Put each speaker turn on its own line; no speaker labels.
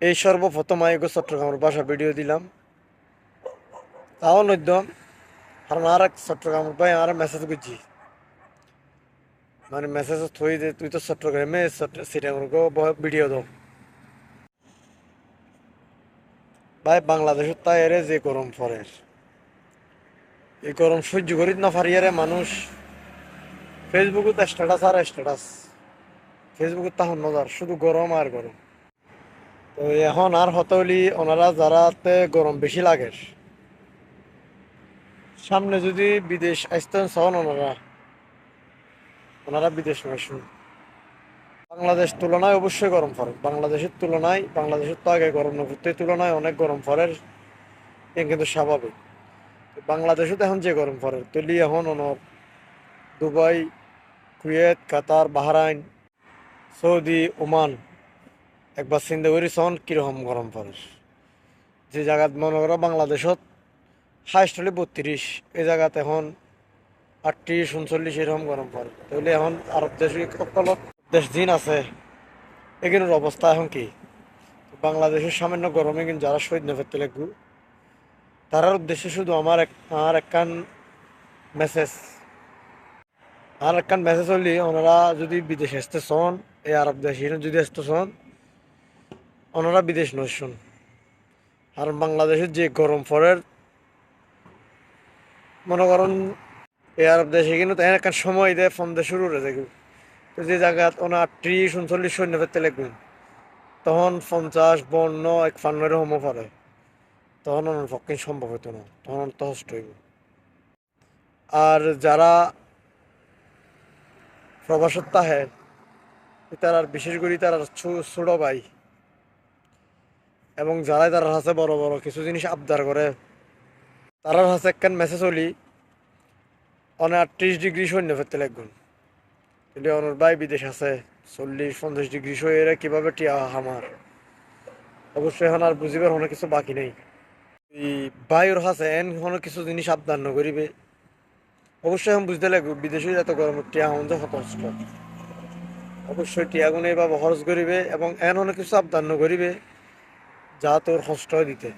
এই সর্বপ্রথম আইগো চট্টগ্রামের বাসা ভিডিও দিলাম, তাও নদ্য কারণ আর এক চট্টগ্রামের ভাই আর মেসেজ করছি, মানে মেসেজ থই যে তুই তো চট্টগ্রামে সিটাগো ভিডিও দাও। ভাই বাংলাদেশের তাই এরে যে গরম পড়ে, এই গরম সহ্য করি না পারিয়ারে মানুষ ফেসবুকত স্ট্যাটাস আর স্ট্যাটাস, ফেসবুকত তখন নজার শুধু গরম আর গরম। তো এখন আর হতলি ওনারা যারাতে গরম বেশি লাগে, সামনে যদি বিদেশ আসতেন চান ওনারা ওনারা বিদেশ আসুন। বাংলাদেশ তুলনায় অবশ্যই গরম পড়ে, বাংলাদেশের তুলনায়, বাংলাদেশের তো আগে গরম না ঘুরতে তুলনায় অনেক গরম পড়ে, এ কিন্তু স্বাভাবিক। বাংলাদেশে তো এখন যে গরম পড়ে তুলি এখন অনর দুবাই, কুয়েত, কাতার, বাহরাইন, সৌদি, ওমান একবার চিন্তা করি সন কিরকম গরম পড়ে। যে জায়গাত মনে করো বাংলাদেশত হাইস্ট হলে 32, এই জায়গাত এখন 38, 39 এরকম গরম পড়ে। তাহলে এখন আরব দেশ অকলত দেশ দিন আছে, এগুলোর অবস্থা এখন কি? বাংলাদেশের সামান্য গরমে কিন্তু যারা শহীদ নেফেতে লাগবো তারার উদ্দেশ্যে শুধু আমার একখান মেসেজ, আর একখান মেসেজ হলি ওনারা যদি বিদেশ আসতে চান, এই আরব দেশ যদি আসতে চান ওনারা বিদেশ নয়। আর বাংলাদেশের যে গরম পড়ে মনে করেন এই আরব দেশে কিন্তু তাই একটা সময় দেয় ফোন দিয়ে শুরু হয়ে যায়। তো যে জায়গায় ওনার 38, 39 সৈন্য ফেরতে লাগবেন তখন 50, 52, 51 এরকম পড়ে, তখন ওনার পক্ষে সম্ভব হতো না, তখন তো কষ্ট হইব। আর যারা প্রবাসত তাহে তার আর বিশেষ করে তার ছোট ভাই এবং যারাই তার হাতে বড় বড় কিছু জিনিস আবদার করে, তারার হাতে একখান মেসেজ হলি অনে 38 ডিগ্রি সৈন্য ফেরতে লাগবেন। তাহলে অনর ভাই বিদেশ আছে 40, 50 ডিগ্রি সই এরা কিভাবে টিয়া হামার, অবশ্যই এখন আর বুঝিবার কোনো কিছু বাকি নেই। এই বায়ুর হাসে এন কোনো কিছু জিনিস আবদার নকরিবে, অবশ্যই এখন বুঝতে লাগবে বিদেশে এত গরম টিয়া হামন যে কত কষ্ট। অবশ্যই টিয়াগুনে বা খরচ করিবে এবং এন অনেক কিছু আবদার নকরিবে যা তোর কষ্ট দিতে।